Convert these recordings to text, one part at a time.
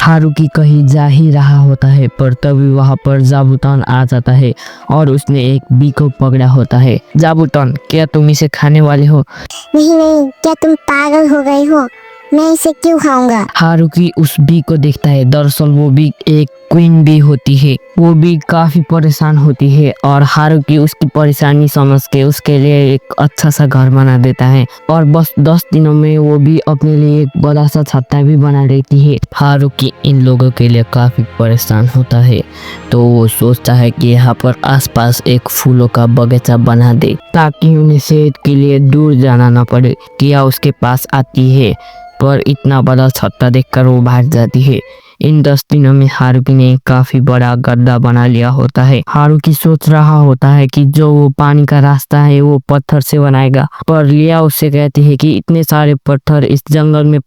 Haruki कहीं जा ही रहा होता है, पर तभी वहाँ पर जाबुतन आ जाता है और उसने एक बी को पकड़ा होता है। जाबुतन, क्या तुम इसे खाने वाले हो? नहीं नहीं, क्या तुम पागल हो गई हो? मैं इसे क्यों खाऊंगा? हारुकी उस बी को देखता है। दरअसल वो बी एक क्वीन बी होती है। वो बी काफी परेशान होती है और हारुकी उसकी परेशानी समझ के उसके लिए एक अच्छा सा घर बना देता है और बस 10 दिनों में वो भी अपने लिए एक बड़ा सा छत्ता भी बना लेती है। हारुकी इन लोगों के लिए काफी परेशान होता है, तो वो सोचता है कि यहाँ पर आसपास एक फूलों का बगीचा बना दे ताकि उन्हें सेहत के लिए दूर जाना न पड़े। किया उसके पास आती है, पर इतना बड़ा छत्ता देखकर वो भाग जाती है। इन 10 दिनों में हारुकी ने काफी बड़ा गड्ढा बना लिया होता है। हारुकी सोच रहा होता है कि जो वो पानी का रास्ता है वो पत्थर से बनाएगा, पर लिया उससे कहती है कि इतने सारे पत्थर इस जंगल में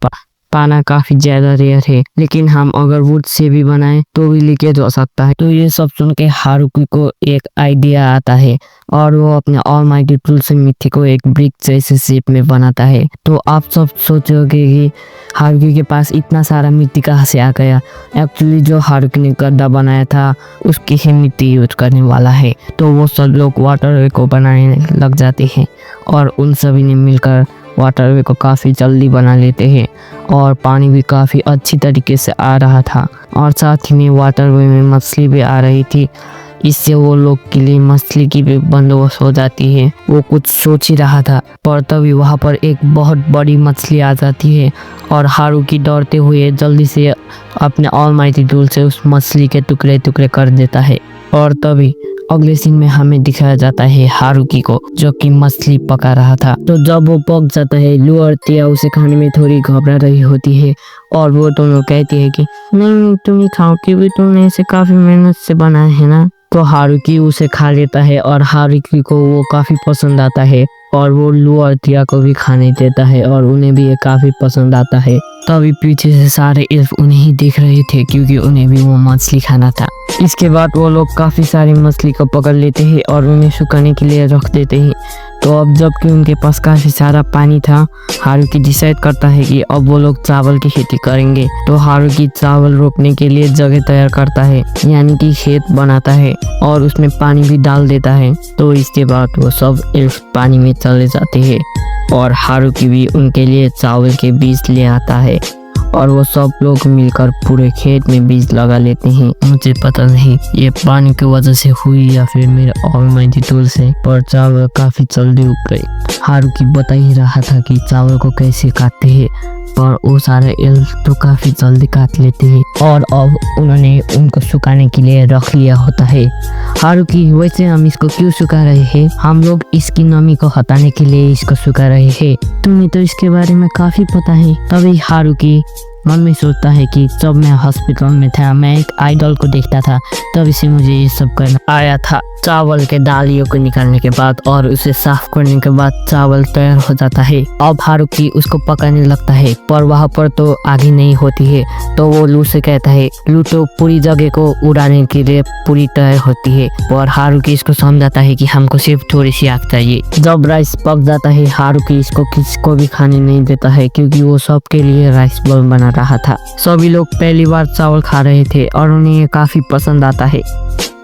पाना काफी ज्यादा रेयर है, लेकिन हम अगर वुड से भी बनाएं तो भी लीकेज हो सकता है। तो ये सब सुन के हारुकी को एक आइडिया आता है और वो अपने ऑलमाइटी टूल से मिट्टी को एक ब्रिक जैसे शेप में बनाता है। तो आप सब सोचोगे कि हारुकी के पास इतना सारा मिट्टी कहाँ से आ गया। एक्चुअली जो हारुकी ने गड्ढा बनाया था उसकी ही मिट्टी यूज करने वाला है। तो वो सब लोग वाटरवे को बनाने लग जाते हैं और उन सभी ने मिलकर वाटरवे को काफ़ी जल्दी बना लेते हैं और पानी भी काफ़ी अच्छी तरीके से आ रहा था और साथ ही में वाटरवे में मछली भी आ रही थी। इससे वो लोग के लिए मछली की भी बंदोबस्त हो जाती है। वो कुछ सोच ही रहा था, पर तभी वहाँ पर एक बहुत बड़ी मछली आ जाती है और हारुकी डरते हुए जल्दी से अपने ऑलमाइटी टूल से उस मछली के टुकड़े टुकड़े कर देता है। और तभी अगले सीन में हमें दिखाया जाता है हारुकी को जो कि मछली पका रहा था। तो जब वो पक जाता है, लू और तिया उसे खाने में थोड़ी घबरा रही होती है और वो दोनों कहती है कि नहीं तुम ही खाओ क्योंकि तुमने इसे काफी मेहनत से बनाया है ना। तो हारुकी उसे खा लेता है और हारुकी को वो काफी पसंद आता है और वो लू और तिया को भी खाने देता है और उन्हें भी ये काफी पसंद आता है। तभी पीछे से सारे एल्फ उन्हें ही देख रहे थे क्योंकि उन्हें भी वो मछली खाना था। इसके बाद वो लोग काफी सारी मछली को पकड़ लेते हैं और उन्हें सुखाने के लिए रख देते हैं। तो अब जबकि उनके पास काफी सारा पानी था, हारुकी डिसाइड करता है कि अब वो लोग चावल की खेती करेंगे। तो हारुकी चावल रोपने के लिए जगह तैयार करता है, यानी कि खेत बनाता है और उसमें पानी भी डाल देता है। तो इसके बाद वो सब एल्फ पानी में चले जाते हैं और हारुकी भी उनके लिए चावल के बीज ले आता है और वो सब लोग मिलकर पूरे खेत में बीज लगा लेते हैं। मुझे पता नहीं ये पानी की वजह से हुई या फिर मेरे ऑलमाइटी टूल से, पर चावल काफी जल्दी उग गए। हारुकी बता ही रहा था कि चावल को कैसे काटते हैं, पर वो सारे एल्फ तो काफी जल्दी काट लेते हैं और अब उन्होंने उनको सुखाने के लिए रख लिया होता है। हारुकी, वैसे हम इसको क्यों सुखा रहे हैं? हम लोग इसकी नमी को हटाने के लिए इसको सुखा रहे हैं। तुम्हें तो इसके बारे में काफी पता है। तभी हारुकी मन में सोचता है कि जब मैं हॉस्पिटल में था मैं एक आइडल को देखता था, तभी से मुझे ये सब करना आया था। चावल के डालियों को निकालने के बाद और उसे साफ करने के बाद चावल तैयार हो जाता है। अब हारुकी उसको पकाने लगता है, पर वहाँ पर तो आग नहीं होती है। तो वो लू से कहता है, लू तो पूरी जगह को उड़ाने के लिए पूरी तैयार होती है, पर हारुकी इसको समझाता है कि हमको सिर्फ थोड़ी सी आग चाहिए। जब राइस पक जाता है, हारुकी इसको किसी को भी खाने नहीं देता है क्योंकि वो सबके लिए राइस बॉल बना रहा था। सभी लोग पहली बार चावल खा रहे थे और उन्हें ये काफी पसंद आता है,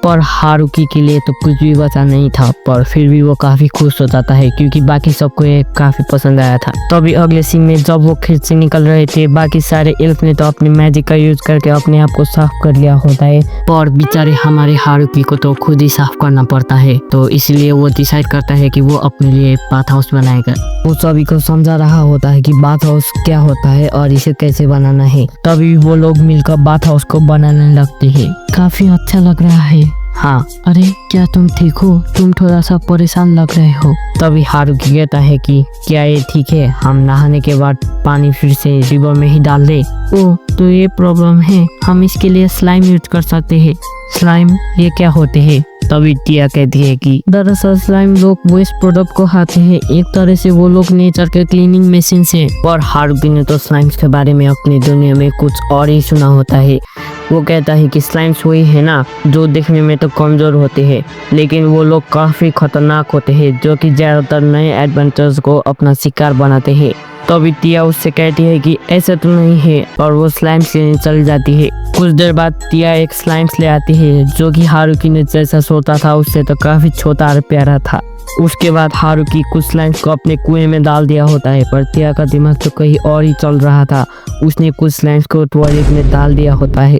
पर हारुकी के लिए तो कुछ भी बचा नहीं था, पर फिर भी वो काफी खुश हो जाता है क्योंकि बाकी सबको ये काफी पसंद आया था। तभी अगले सीन में जब वो खेत से निकल रहे थे, बाकी सारे एल्फ ने तो अपने मैजिक का यूज करके अपने आप को साफ कर लिया होता है, पर बेचारे हमारे हारुकी को तो खुद ही साफ करना पड़ता है। तो इसलिए वो डिसाइड करता है कि वो अपने लिए बाथ हाउस बनाएगा। वो सभी को समझा रहा होता है कि बाथ हाउस क्या होता है और इसे कैसे बनाना है। तभी वो लोग मिलकर बाथ हाउस को बनाने लगते हैं। काफी अच्छा लग रहा है। हाँ, अरे क्या तुम ठीक हो? तुम थोड़ा सा परेशान लग रहे हो। तभी हारुकी कहता है कि क्या ये ठीक है हम नहाने के बाद पानी फिर से रिवर में ही डाल दे? ओह, तो ये प्रॉब्लम है, हम इसके लिए स्लाइम यूज कर सकते हैं। स्लाइम, ये क्या होते हैं? तभी टिया कहती है कि दरअसल स्लाइम लोग वेस्ट प्रोडक्ट को खाते हैं, एक तरह से वो लोग नेचर के क्लीनिंग मशीन से। और हारुकी ने तो स्लाइम्स के बारे में अपनी दुनिया में कुछ और ही सुना होता है। वो कहता है कि स्लाइम्स वही है ना जो दिखने में तो कमजोर होते हैं, लेकिन वो लोग काफी खतरनाक होते हैं, जो कि ज्यादातर नए एडवेंचर्स को अपना शिकार बनाते हैं। तभी टिया उससे कहती है कि ऐसा तो नहीं है, और वो स्लाइम्स लेने चली जाती है। कुछ देर बाद टिया एक स्लाइम्स ले आती है जो कि हारुकी ने जैसा सोचा था उससे तो काफी छोटा और प्यारा था। उसके बाद हारुकी कुछ स्लाइम्स को अपने कुएं में डाल दिया होता है, पर टिया का दिमाग तो कहीं और ही चल रहा था। उसने कुछ स्लाइम्स को टॉयलेट में डाल दिया होता है।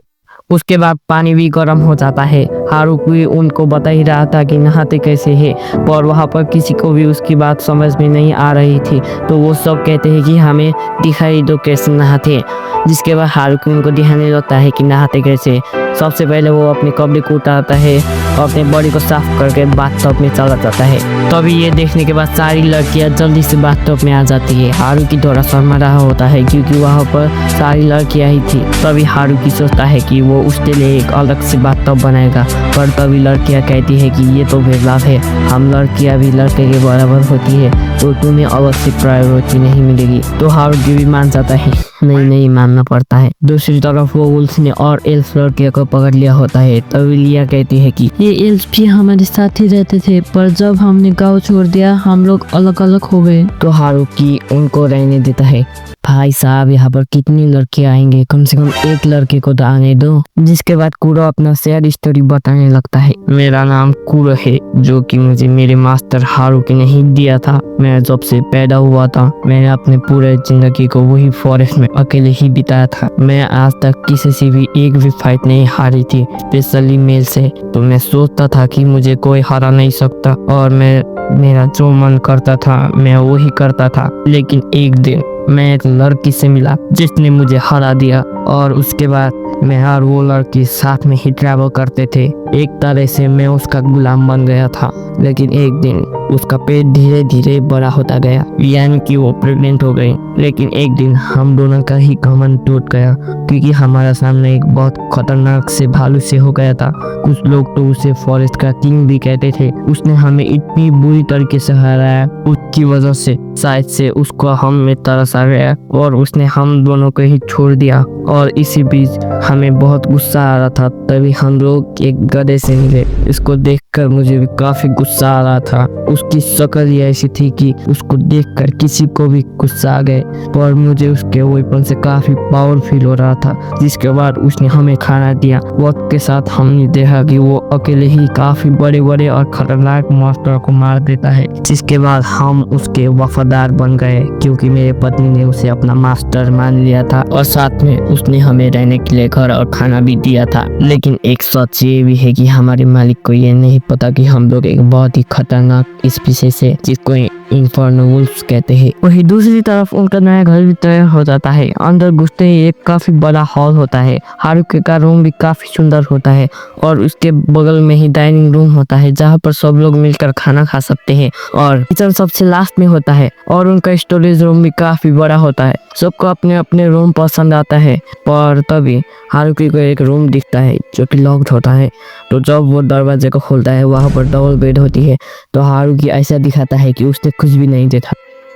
उसके बाद पानी भी गर्म हो जाता है। हारुकी उनको बता ही रहा था कि नहाते कैसे है, पर वहाँ पर किसी को भी उसकी बात समझ में नहीं आ रही थी, तो वो सब कहते हैं कि हमें दिखाई दो कैसे नहाते हैं। जिसके बाद हारुकी उनको दिखाने लगता है कि नहाते कैसे। सबसे पहले वो अपने कपड़े को उतारता है और अपने बॉडी को साफ करके बाथटब में चला जाता है। तभी ये देखने के बाद सारी लड़कियां जल्दी से बाथटब में आ जाती है। हारुकी थोड़ा शर्मा रहा होता है क्योंकि वहाँ पर सारी लड़कियां ही थी। तभी हारुकी सोचता है कि वो उसके लिए एक अलग से बाथटब बनाएगा, पर तभी लड़कियां कहती है कि ये तो भेदभाव है, हम लड़कियां भी लड़के के बराबर होती है, तो तुम्हें अलग से प्रायोरिटी नहीं मिलेगी। तो हारुकी भी मान जाता है, नहीं मानना पड़ता है। दूसरी तरफ वो वुल्फ ने और एल्फ लड़कियों को पकड़ लिया होता है। तभी लिया कहती है कि ये एल्फ भी हमारे साथ ही रहते थे, पर जब हमने गांव छोड़ दिया हम लोग अलग अलग हो गए। तो हारुकी उनको रहने देता है। भाई साहब, यहाँ पर कितनी लड़कियां आएंगे, कम से कम एक लड़के को तो आने दो। जिसके बाद कुरो अपना सैड स्टोरी बताने लगता है। मेरा नाम कुरो है, जो कि मुझे मेरे मास्टर हारुकी ने ही दिया था। मैं जब से पैदा हुआ था मैंने अपने पूरे जिंदगी को वही फॉरेस्ट में अकेले ही बिताया था। मैं आज तक किसी से भी एक भी फाइट नहीं हारी थी, स्पेशली मेल से। तो मैं सोचता था कि मुझे कोई हरा नहीं सकता, और मेरा जो मन करता था मैं वही करता था। लेकिन एक दिन मैं एक लड़की से मिला जिसने मुझे हरा दिया, और उसके बाद मैं और वो लड़की साथ में ही ट्रैवल करते थे। एक तरह से मैं उसका गुलाम बन गया था। लेकिन एक दिन उसका पेट धीरे धीरे बड़ा होता गया, यानी कि वो प्रेग्नेंट हो गई। लेकिन एक दिन हम दोनों का ही घमंड टूट गया, क्योंकि हमारा सामने एक बहुत खतरनाक से भालू से हो गया था। कुछ लोग तो उसे फॉरेस्ट का किंग भी कहते थे। उसने हमें इतनी बुरी तरीके से हराया, उसकी वजह से शायद से उसको हम में तरस आ गया और उसने हम दोनों को ही छोड़ दिया। और इसी बीच हमें बहुत गुस्सा आ रहा था, तभी हम लोग एक गधे से मिले। इसको देखकर मुझे भी काफी गुस्सा आ रहा था। उसकी शक्ल ही ऐसी थी कि उसको देखकर किसी को भी गुस्सा आ गए, पर मुझे उसके वेपन से काफी पावर फील हो रहा था। जिसके बाद उसने हमें खाना दिया। वक्त के साथ हमने देखा कि वो अकेले ही काफी बड़े बड़े और खतरनाक मॉन्स्टर को मार देता है। जिसके बाद हम उसके वफादार बन गए, क्योंकि मेरे पत्नी ने उसे अपना मास्टर मान लिया था, और साथ में उसने हमें रहने के लिए घर और खाना भी दिया था। लेकिन एक सच ये भी है कि हमारे मालिक को ये नहीं पता कि हम लोग एक बहुत ही खतरनाक स्पीशीज है, जिसको इन्फर्नो वुल्फ्स कहते हैं। वही दूसरी तरफ उनका नया घर भी तैयार हो जाता है। अंदर घुसते ही एक काफी बड़ा हॉल होता है। हारुकी का रूम भी काफी सुंदर होता है, और उसके बगल में ही डाइनिंग रूम होता है, जहाँ पर सब लोग मिलकर खाना खा सकते हैं। और किचन सबसे लास्ट में होता है, और उनका स्टोरेज रूम भी काफी बड़ा होता है। सबको अपने अपने रूम पसंद आता है, पर तभी हारुकी को एक रूम दिखता है जो कि लॉक्ड होता है। तो जब वो दरवाजे को खोलता है, वहाँ पर डबल बेड होती है। तो हारुकी ऐसा दिखाता है कि उसने कुछ भी नहीं देखा।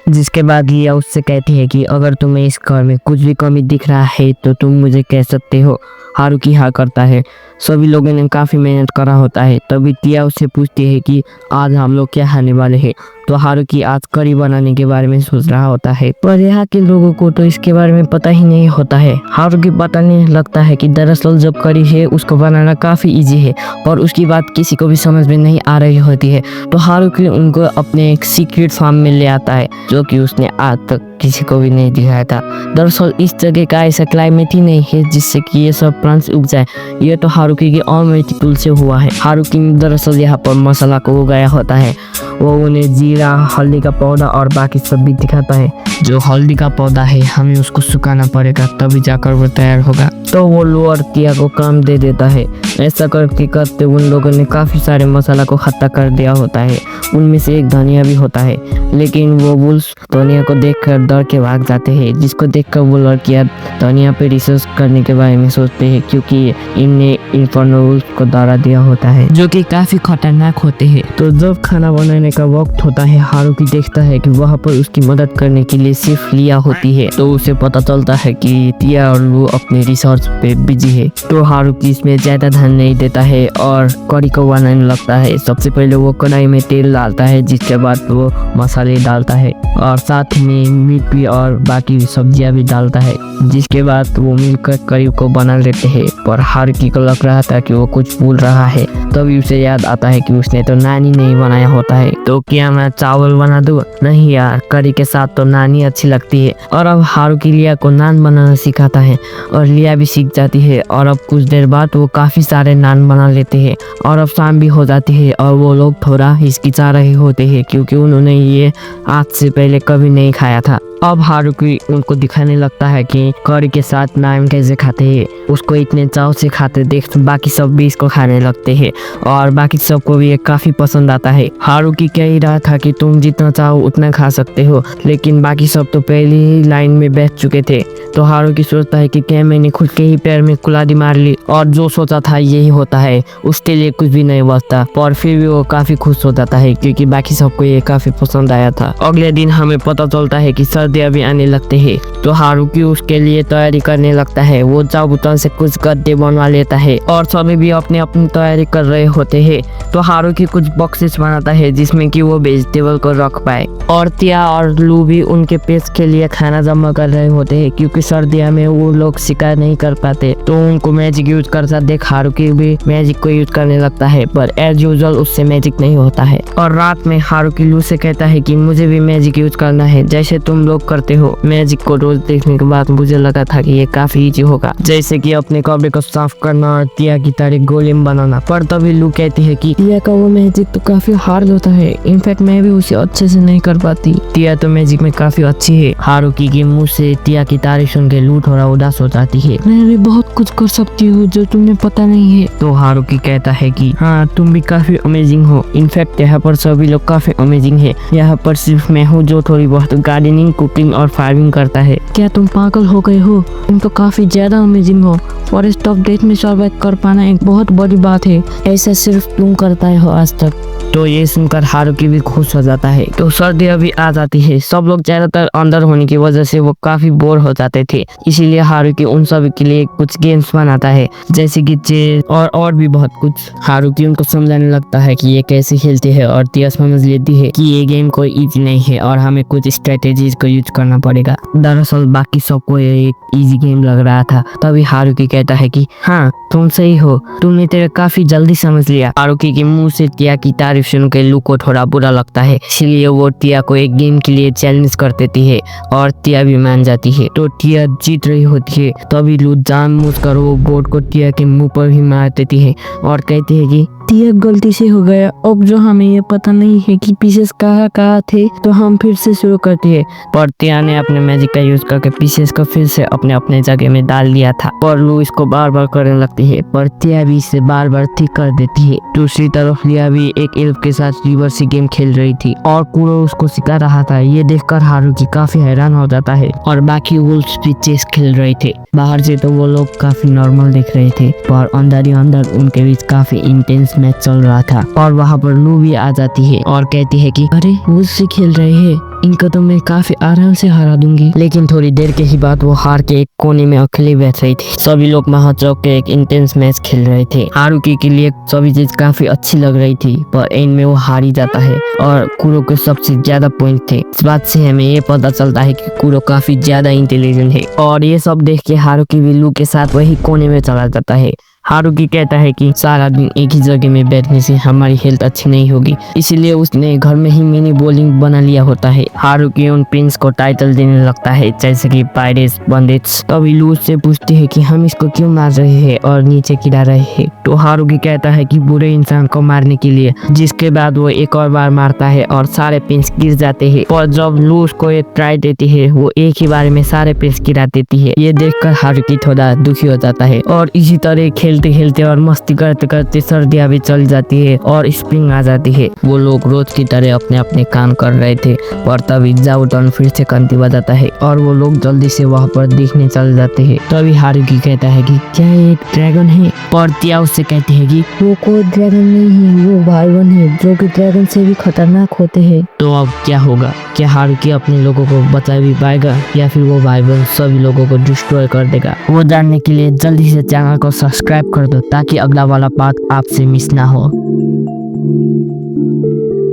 जिसके बाद लिया उससे कहती है कि अगर तुम्हें इस घर में कुछ भी कमी दिख रहा है तो तुम मुझे कह सकते हो। हारुकी हाँ करता है। सभी लोगों ने काफी मेहनत करा होता है। तभी टिया उससे पूछती है कि आज हम लोग क्या खाने वाले हैं। तो हारुकी आज करी बनाने के बारे में सोच रहा होता है, पर यहाँ के लोगों को तो इसके बारे में पता ही नहीं होता है। हारुकी बताने लगता है कि दरअसल जो करी है उसको बनाना काफी इजी है, और उसकी बात किसी को भी समझ में नहीं आ रही होती है। तो हारुकी उनको अपने एक सीक्रेट फार्म में ले आता है, जो कि उसने आज तक किसी को भी नहीं दिखाया था। दरअसल इस जगह का ऐसा क्लाइमेट ही नहीं है जिससे कि ये सब प्लांट्स उग जाए। ये तो हारुकी के ऑलमाइटी टूल से हुआ है। हारुकी दरअसल यहाँ पर मसाला को उगाया होता है। वो उन्हें जीरा, हल्दी का पौधा और बाकी सब भी दिखाता है। जो हल्दी का पौधा है हमें उसको सुखाना पड़ेगा, तभी जाकर वो तैयार होगा। तो वो लोअर टिया को काम दे देता है। ऐसा करते उन लोगों ने काफी सारे मसाला को खत्ता कर दिया होता है। उनमें से एक धनिया भी होता है, लेकिन वो वुल्फ धनिया को देखकर डर के भाग जाते हैं। जिसको देखकर वो लड़कियां धनिया पे रिसर्च करने के बारे में सोचते हैं, क्योंकि इनने इन्फर्नो वुल्फ को दौरा दिया होता है, जो कि काफी खतरनाक होते हैं। तो जब खाना बनाने का वक्त होता है, हारुकी देखता है कि वहाँ पर उसकी मदद करने के लिए सिर्फ लिया होती है। तो उसे पता चलता है कि टिया और वो अपने रिसर्च वर्क पे बिजी है। तो हारुकी इसमें ज्यादा ध्यान नहीं देता है और करी को बनाने लगता है। सबसे पहले वो कढ़ाई में तेल डालता है, जिसके बाद वो मसाले डालता है और साथ में मीट भी और बाकी सब्जियां भी डालता है, जिसके बाद वो मिलकर करी को बना लेते हैं। पर हारुकी को लग रहा था कि वो कुछ भूल रहा है, तभी उसे याद आता है कि उसने तो नानी नहीं बनाया होता है। तो क्या मैं चावल बना दूं? नहीं यार, करी के साथ तो नानी अच्छी लगती है। और अब हारुकी लिया को नान बनाना सिखाता है और लिया भी सीख जाती है। और अब कुछ देर बाद वो काफी सारे नान बना लेते हैं और अब शाम भी हो जाती है और वो लोग थोड़ा हिचकिचा रहे होते हैं क्योंकि उन्होंने ये आज से पहले कभी नहीं खाया था। अब हारुकी उनको दिखाने लगता है कि करी के साथ नान कैसे खाते हैं। उसको इतने चाव से खाते देख बाकी सब भी इसको खाने लगते हैं और बाकी सबको भी ये काफी पसंद आता है। हारुकी कह ही रहा था कि तुम जितना चाहो उतना खा सकते हो, लेकिन बाकी सब तो पहले ही लाइन में बैठ चुके थे। तो हारुकी सोचता है कि क्या मैंने खुद के ही पैर में कुल्हाड़ी मार ली, और जो सोचा था यही होता है, उसके लिए कुछ भी नहीं बचता। पर फिर भी वो काफी खुश हो जाता है क्योंकि बाकी सबको ये काफी पसंद आया था। अगले दिन हमें पता चलता है कि सर्दियां भी आने लगते हैं, तो हारुकी उसके लिए तैयारी करने लगता है। वो जाबूतन से कुछ गद्दे बनवा लेता है और सभी भी अपनी अपनी तैयारी कर रहे होते हैं। तो हारुकी कुछ बॉक्सेस बनाता है जिसमें कि वो वेजिटेबल को रख पाए, और तिया और लू भी उनके पेट के लिए खाना जमा कर रहे होते हैं क्योंकि सर्दियों में वो लोग शिकार नहीं कर पाते। तो उनको मैजिक यूज करता देख हारुकी भी मैजिक को यूज करने लगता है, पर एज यूजुअल उससे मैजिक नहीं होता है। और रात में हारुकी लू से कहता है कि मुझे भी मैजिक यूज करना है जैसे तुम लोग करते हो। मैजिक को रोज देखने के बाद मुझे लगा था कि ये काफी इजी होगा, जैसे कि अपने कपड़े को साफ करना और तिया की तरह गोलेम बनाना। पर तभी लू कहती है कि तिया का वो मैजिक तो काफी हार्ड होता है, इनफैक्ट मैं भी उसे अच्छे से नहीं कर पाती। तिया तो मैजिक में काफी अच्छी है। हारुकी के मुंह से तिया की तारीफ सुन के लू थोड़ा उदास हो जाती है। मैं भी बहुत कुछ कर सकती हूँ जो तुम्हें पता नहीं है। तो हारुकी कहता है कि हाँ, तुम भी काफी अमेजिंग हो। इनफैक्ट यहाँ पर सभी लोग काफी अमेजिंग है। यहाँ पर सिर्फ मैं हूँ जो थोड़ी बहुत गार्डनिंग, कुकिंग और फार्मिंग करता है। क्या तुम पागल हो गए हो? तुम तो काफी ज्यादा अमेजिंग हो। फॉरेस्ट ऑफ डेथ में सर्वाइव कर पाना एक बहुत बड़ी बात है। ऐसा सिर्फ तुम करता हो आज तक। तो ये सुनकर हारुकी भी खुश हो जाता है। तो सर्दी अभी आ जाती है। सब लोग ज्यादातर अंदर होने की वजह से वो काफी बोर हो जाते थे, इसीलिए हारुकी उन सभी के लिए कुछ गेम्स बनाता है जैसे कि चेस और भी बहुत कुछ। हारुकी उनको समझाने लगता है कि ये कैसे खेलते हैं और तिया समझ लेती है कि ये गेम कोई इजी नहीं है और हमें कुछ स्ट्रेटेजीज को यूज करना पड़ेगा। दरअसल बाकी सबको ये एक इजी गेम लग रहा था। तभी हारुकी कहता है कि हाँ, तुम सही हो, तुमने तेरे काफी जल्दी समझ लिया। हारुकी के मुंह से तिया की तारीफ सुन के लू को थोड़ा बुरा लगता है, इसलिए वो तिया को एक गेम के लिए चैलेंज कर देती है और तिया भी मान जाती है। तो तिया जीत रही होती है, तभी लू जानबूझकर वो बोर्ड को तिया के मुंह पर ही मार देती है और कहती है कि तिया गलती से हो गया। अब जो हमें ये पता नहीं है कि पीसेस कहाँ कहाँ थे, तो हम फिर से शुरू करते हैं। पर तिया ने अपने मैजिक का यूज करके पीसेस को फिर से अपने अपने जगह में डाल दिया था। पर लू इसको बार बार करने लगती है, पर तिया भी इसे बार बार ठीक कर देती है। दूसरी तरफ लिया भी एक एल्फ के साथ रिवर्सी गेम खेल रही थी और कुरो उसको सिखा रहा था। ये देखकर हारुकी काफी हैरान हो जाता है और बाकी वुल्फ्स भी चेस खेल रहे थे। बाहर से तो वो लोग काफी नॉर्मल दिख रहे थे, पर अंदर ही अंदर उनके बीच काफी इंटेंस मैच चल रहा था। और वहाँ पर लू भी आ जाती है और कहती है कि अरे वो से खेल रहे हैं, इनको तो मैं काफी आराम से हरा दूंगी। लेकिन थोड़ी देर के ही बाद वो हार के एक कोने में अकेले बैठ रही थी। सभी लोग वहाँ चौक के एक इंटेंस मैच खेल रहे थे। हारुकी के लिए सभी चीज काफी अच्छी लग रही थी, पर एंड में वो हार ही जाता है और कुरो के सबसे ज्यादा पॉइंट थे। इस बात से हमें ये पता चलता है कि कुरो काफी ज्यादा इंटेलिजेंट है। और ये सब देख के हारुकी भी लू के साथ वही कोने में चला जाता है। हारुकी कहता है कि सारा दिन एक ही जगह में बैठने से हमारी हेल्थ अच्छी नहीं होगी, इसीलिए उसने घर में ही मिनी बॉलिंग बना लिया होता है। हारुकी उन प्रिंस को टाइटल देने लगता है जैसे कि पायरेट्स, बंडेट्स। तभी लू से पूछती है कि हम इसको क्यों मार रहे हैं और नीचे गिरा रहे हैं। तो हारुकी कहता है कि बुरे इंसान को मारने के लिए, जिसके बाद वो एक और बार मारता है और सारे प्रिंस गिर जाते हैं। पर जब लू उसको एक ट्राई देती है, वो एक ही बार में सारे प्रिंस गिरा देती है। ये देखकर हारुकी थोड़ा दुखी हो जाता है और इसी तरह खेल खेलते खेलते और मस्ती करते करते सर्दियाँ भी चल जाती है और स्प्रिंग आ जाती है। वो लोग रोज की तरह अपने अपने काम कर रहे थे पर तभी जाओटन फिर से घंटी बजाता है और वो लोग जल्दी से वहाँ पर देखने चल जाते हैं। तभी हारुकी कहता है कि क्या ये एक ड्रैगन है? पर तिया उससे कहती है कि वो कोई ड्रैगन नहीं है, वो भाईवन है जो कि ड्रैगन से भी खतरनाक होते हैं। तो अब क्या होगा? क्या हारुकी अपने लोगों को बचा भी पाएगा या फिर वो भाईवन सभी लोगों को डिस्ट्रॉय कर देगा? वो जानने के लिए जल्दी से चैनल को सब्सक्राइब कर दो ताकि अगला वाला पार्ट आपसे मिस ना हो।